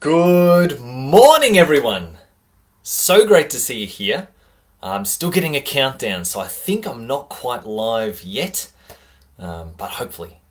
Good morning, everyone. So great to see you here. I'm still getting a countdown, so I think I'm not quite live yet, but hopefully.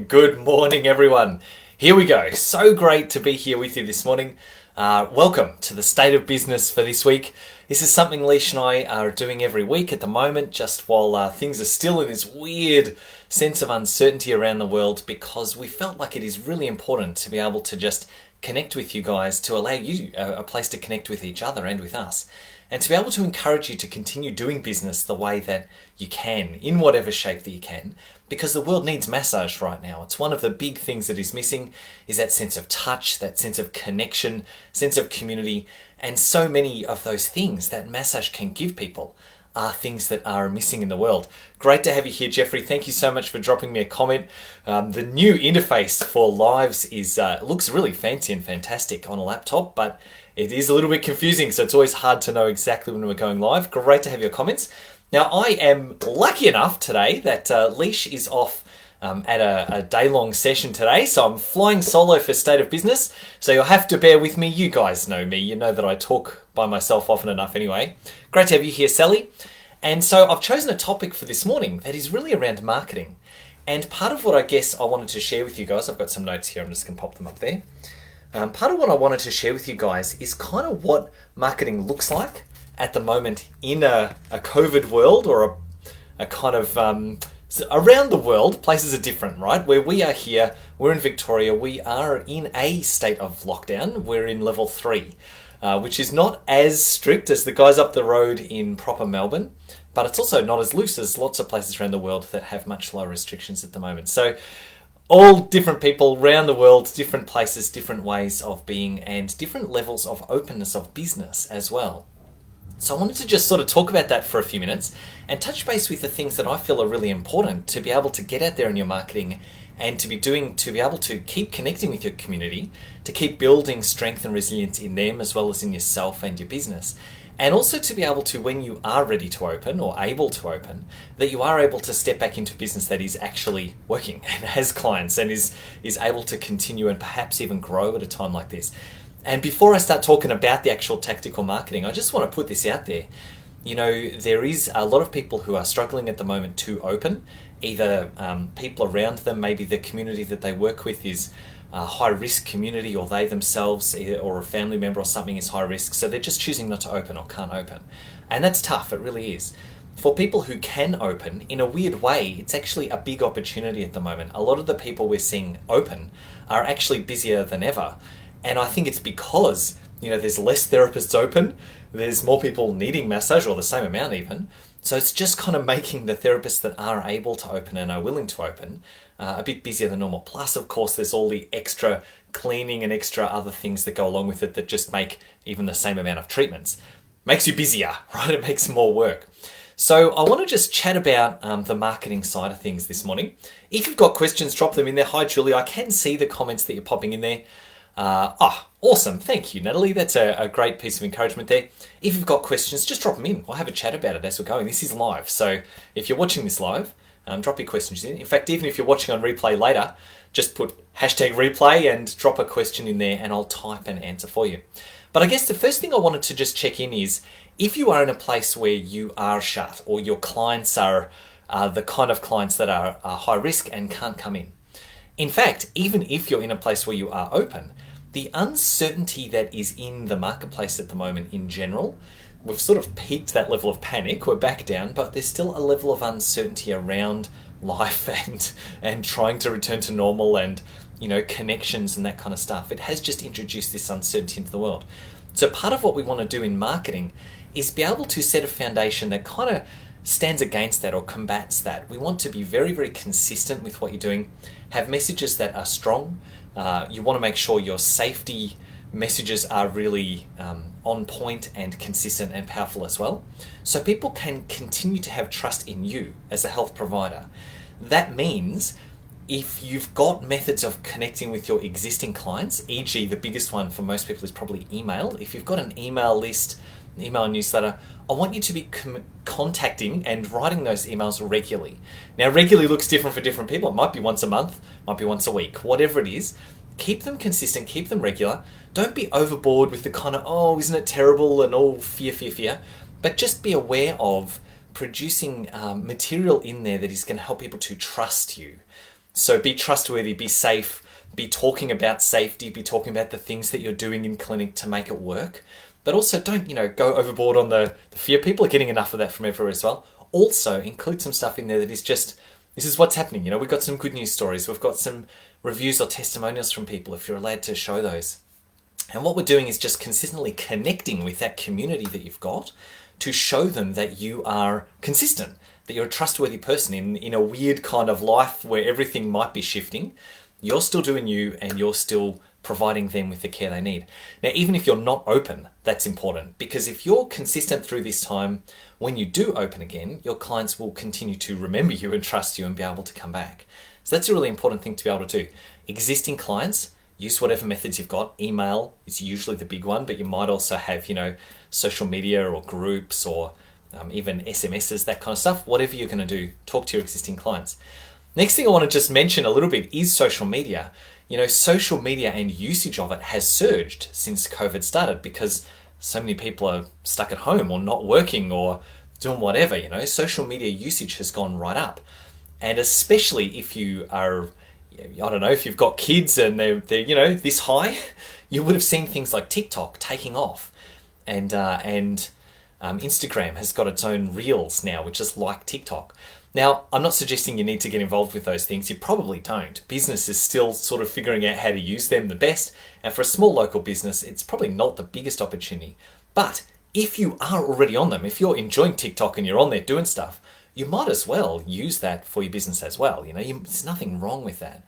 Good morning, everyone. Here we go. So great to be here with you this morning. Welcome to the State of Business for this week. This is something Leash and I are doing every week at the moment, just while things are still in this weird sense of uncertainty around the world, because we felt like it is really important to be able to just connect with you guys, to allow you a place to connect with each other and with us, and to be able to encourage you to continue doing business the way that you can, in whatever shape that you can, because the world needs massage right now. It's one of the big things that is missing, is that sense of touch, that sense of connection, sense of community, and so many of those things that massage can give people are things that are missing in the world. Great to have you here, Jeffrey. Thank you so much for dropping me a comment. The new interface for lives is looks really fancy and fantastic on a laptop, but it is a little bit confusing, so it's always hard to know exactly when we're going live. Great to have your comments. Now, I am lucky enough today that Leash is off at a day-long session today, so I'm flying solo for State of Business, so you'll have to bear with me. You guys know me. You know that I talk by myself often enough anyway. Great to have you here, Sally. And so I've chosen a topic for this morning that is really around marketing. And part of what I guess I wanted to share with you guys, I've got some notes here, I'm just going to pop them up there. Part of what I wanted to share with you guys is kind of what marketing looks like at the moment in a COVID world, or a kind of around the world. Places are different, right? Where we are here, we're in Victoria, we are in a state of lockdown. We're in level 3, which is not as strict as the guys up the road in proper Melbourne, but it's also not as loose as lots of places around the world that have much lower restrictions at the moment. So all different people around the world, different places, different ways of being, and different levels of openness of business as well. So I wanted to just sort of talk about that for a few minutes and touch base with the things that I feel are really important to be able to get out there in your marketing and to be able to keep connecting with your community, to keep building strength and resilience in them as well as in yourself and your business. And also to be able to, when you are ready to open or able to open, that you are able to step back into business that is actually working and has clients and is able to continue and perhaps even grow at a time like this. And before I start talking about the actual tactical marketing, I just want to put this out there. You know, there is a lot of people who are struggling at the moment to open. Either people around them, maybe the community that they work with is a high-risk community, or they themselves or a family member or something is high risk, so they're just choosing not to open or can't open. And that's tough, it really is. For people who can open, in a weird way, it's actually a big opportunity at the moment. A lot of the people we're seeing open are actually busier than ever. And I think it's because, you know, there's less therapists open, there's more people needing massage, or the same amount even. So it's just kind of making the therapists that are able to open and are willing to open a bit busier than normal. Plus, of course, there's all the extra cleaning and extra other things that go along with it that just make even the same amount of treatments. Makes you busier, right? It makes more work. So I want to just chat about the marketing side of things this morning. If you've got questions, drop them in there. Hi, Julie. I can see the comments that you're popping in there. Awesome. Thank you, Natalie. That's a great piece of encouragement there. If you've got questions, just drop them in. We'll have a chat about it as we're going. This is live. So if you're watching this live, drop your questions in. In fact, even if you're watching on replay later, just put #replay and drop a question in there and I'll type an answer for you. But I guess the first thing I wanted to just check in is, if you are in a place where you are shut, or your clients are the kind of clients that are high risk and can't come in. In fact, even if you're in a place where you are open, the uncertainty that is in the marketplace at the moment in general, we've sort of peaked that level of panic, we're back down, but there's still a level of uncertainty around life and trying to return to normal and, you know, connections and that kind of stuff. It has just introduced this uncertainty into the world. So part of what we want to do in marketing is be able to set a foundation that kind of stands against that or combats that. We want to be very, very consistent with what you're doing, have messages that are strong. You want to make sure your safety messages are really on point and consistent and powerful as well, so people can continue to have trust in you as a health provider. That means if you've got methods of connecting with your existing clients, e.g. the biggest one for most people is probably email. If you've got an email list, an email newsletter, I want you to be contacting and writing those emails regularly. Now, regularly looks different for different people. It might be once a month, might be once a week, whatever it is. keep them consistent, keep them regular. Don't be overboard with the kind of, oh, isn't it terrible, and all fear. But just be aware of producing material in there that is going to help people to trust you. So be trustworthy, be safe, be talking about safety, be talking about the things that you're doing in clinic to make it work. But also don't, go overboard on the fear. People are getting enough of that from everywhere as well. Also include some stuff in there that is just, this is what's happening. We've got some good news stories. We've got some reviews or testimonials from people if you're allowed to show those. And what we're doing is just consistently connecting with that community that you've got to show them that you are consistent, that you're a trustworthy person in a weird kind of life where everything might be shifting. You're still doing you, and you're still providing them with the care they need. Now, even if you're not open, that's important, because if you're consistent through this time, when you do open again, your clients will continue to remember you and trust you and be able to come back. So that's a really important thing to be able to do. Existing clients, use whatever methods you've got. Email is usually the big one, but you might also have, social media or groups or even SMSs, that kind of stuff. Whatever you're going to do, talk to your existing clients. Next thing I want to just mention a little bit is social media. Social media and usage of it has surged since COVID started because so many people are stuck at home or not working or doing whatever. Social media usage has gone right up. And especially if you are, I don't know, if you've got kids and they're this high, you would have seen things like TikTok taking off, and Instagram has got its own Reels now, which is like TikTok. Now, I'm not suggesting you need to get involved with those things. You probably don't. Business is still sort of figuring out how to use them the best. And for a small local business, it's probably not the biggest opportunity. But if you are already on them, if you're enjoying TikTok and you're on there doing stuff, you might as well use that for your business as well. There's nothing wrong with that.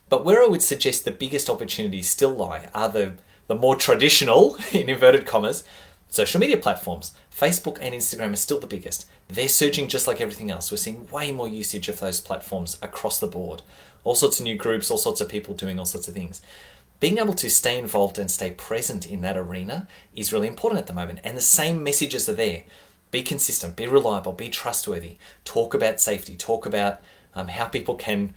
But where I would suggest the biggest opportunities still lie are the more traditional, in inverted commas, social media platforms. Facebook and Instagram are still the biggest. They're surging just like everything else. We're seeing way more usage of those platforms across the board. All sorts of new groups, all sorts of people doing all sorts of things. Being able to stay involved and stay present in that arena is really important at the moment. And the same messages are there. Be consistent, be reliable, be trustworthy. Talk about safety. Talk about how people can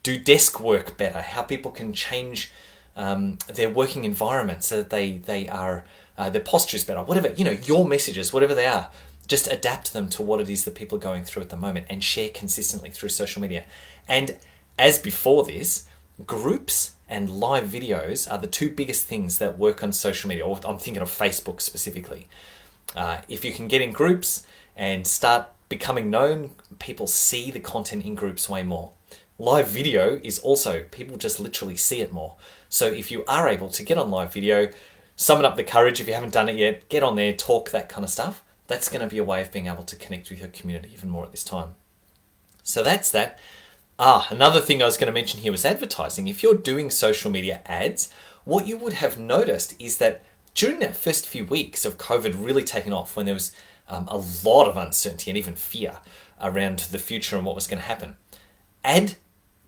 do desk work better, how people can change their working environment so that they are their posture is better. Whatever, your messages, whatever they are, just adapt them to what it is that people are going through at the moment and share consistently through social media. And as before this, groups and live videos are the two biggest things that work on social media. Or I'm thinking of Facebook specifically. If you can get in groups and start becoming known, people see the content in groups way more. Live video is also, people just literally see it more. So if you are able to get on live video, summon up the courage if you haven't done it yet, get on there, talk, that kind of stuff. That's going to be a way of being able to connect with your community even more at this time. So that's that. Another thing I was going to mention here was advertising. If you're doing social media ads, what you would have noticed is that during that first few weeks of COVID really taking off, when there was a lot of uncertainty and even fear around the future and what was going to happen, ad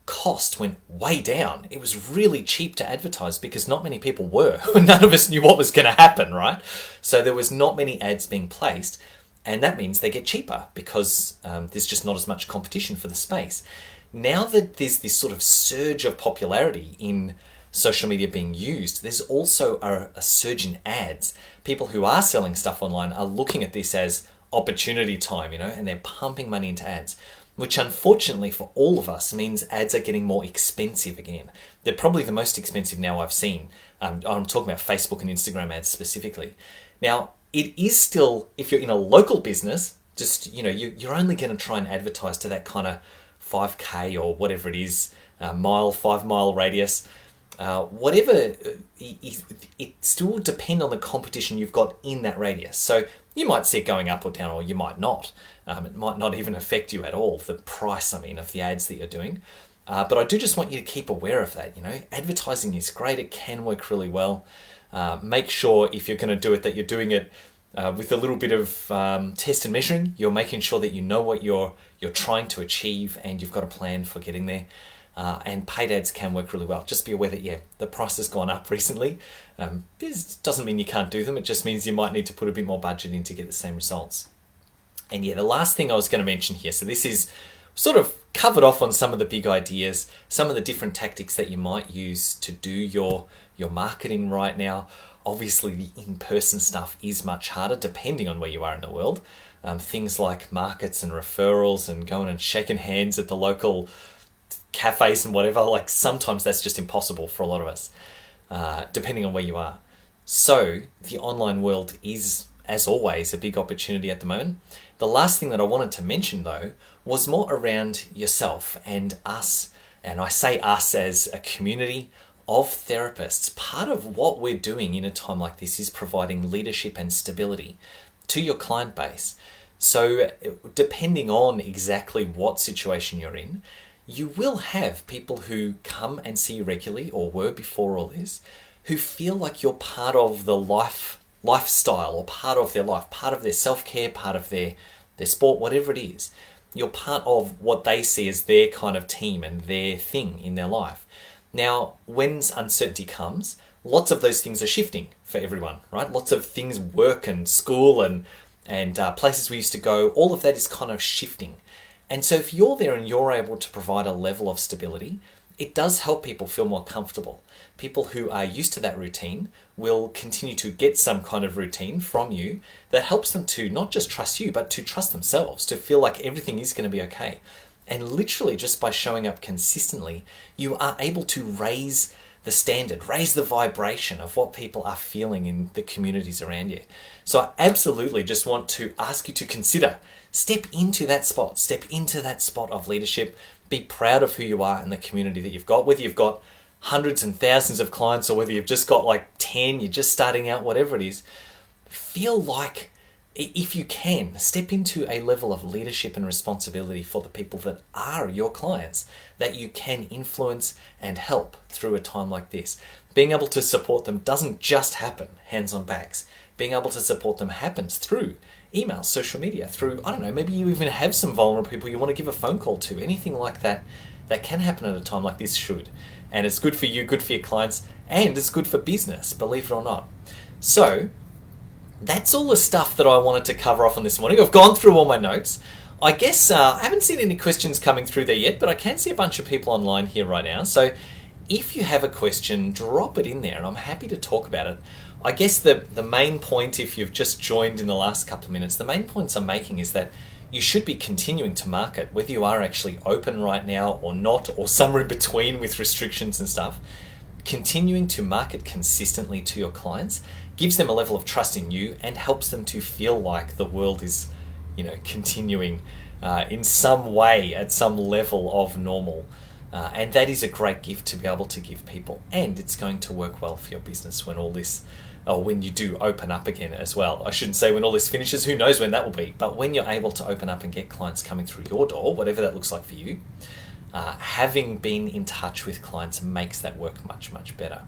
cost went way down. It was really cheap to advertise because not many people were. None of us knew what was going to happen, right? So there was not many ads being placed, and that means they get cheaper because there's just not as much competition for the space. Now that there's this sort of surge of popularity in social media being used, there's also a surge in ads. People who are selling stuff online are looking at this as opportunity time, and they're pumping money into ads, which unfortunately for all of us means ads are getting more expensive again. They're probably the most expensive now I've seen. I'm talking about Facebook and Instagram ads specifically. Now, it is still, if you're in a local business, just, you're only going to try and advertise to that kind of 5K or whatever it is, 5-mile radius. Whatever, it still will depend on the competition you've got in that radius. So you might see it going up or down, or you might not. It might not even affect you at all, the price, of the ads that you're doing. But I do just want you to keep aware of that. Advertising is great. It can work really well. Make sure if you're going to do it that you're doing it with a little bit of test and measuring. You're making sure that you know what you're trying to achieve and you've got a plan for getting there. And paid ads can work really well. Just be aware that, the price has gone up recently. This doesn't mean you can't do them. It just means you might need to put a bit more budget in to get the same results. And the last thing I was going to mention here, so this is sort of covered off on some of the big ideas, some of the different tactics that you might use to do your marketing right now. Obviously, the in-person stuff is much harder depending on where you are in the world. Things like markets and referrals and going and shaking hands at the local cafes and whatever, like sometimes that's just impossible for a lot of us, depending on where you are. So the online world is, as always, a big opportunity at the moment. The last thing that I wanted to mention, though, was more around yourself and us. And I say us as a community of therapists. Part of what we're doing in a time like this is providing leadership and stability to your client base. So depending on exactly what situation you're in, you will have people who come and see you regularly, or were before all this, who feel like you're part of the lifestyle, or part of their life, part of their self-care, part of their sport, whatever it is. You're part of what they see as their kind of team and their thing in their life. Now, when uncertainty comes, lots of those things are shifting for everyone, right? Lots of things, work and school and places we used to go, all of that is kind of shifting. And so if you're there and you're able to provide a level of stability, it does help people feel more comfortable. People who are used to that routine will continue to get some kind of routine from you that helps them to not just trust you, but to trust themselves, to feel like everything is going to be okay. And literally just by showing up consistently, you are able to raise the standard, raise the vibration of what people are feeling in the communities around you. So I absolutely just want to ask you to consider, step into that spot of leadership. Be proud of who you are and the community that you've got, whether you've got hundreds and thousands of clients or whether you've just got like 10, you're just starting out, whatever it is. Feel like, if you can, step into a level of leadership and responsibility for the people that are your clients, that you can influence and help through a time like this. Being able to support them doesn't just happen hands on backs. Being able to support them happens through email, social media, through, I don't know, maybe you even have some vulnerable people you want to give a phone call to. Anything like that that can happen at a time like this should. And it's good for you, good for your clients, and it's good for business, believe it or not. So that's all the stuff that I wanted to cover off on this morning. I've gone through all my notes. I guess I haven't seen any questions coming through there yet, but I can see a bunch of people online here right now. So if you have a question, drop it in there and I'm happy to talk about it. I guess the main point, if you've just joined in the last couple of minutes, the main points I'm making is that you should be continuing to market, whether you are actually open right now or not, or somewhere in between with restrictions and stuff. Continuing to market consistently to your clients gives them a level of trust in you and helps them to feel like the world is, continuing in some way at some level of normal. And that is a great gift to be able to give people. And it's going to work well for your business when all this, or when you do open up again as well. I shouldn't say when all this finishes, who knows when that will be. But when you're able to open up and get clients coming through your door, whatever that looks like for you, having been in touch with clients makes that work much, much better.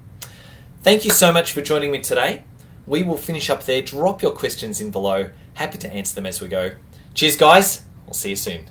Thank you so much for joining me today. We will finish up there. Drop your questions in below. Happy to answer them as we go. Cheers, guys. We'll see you soon.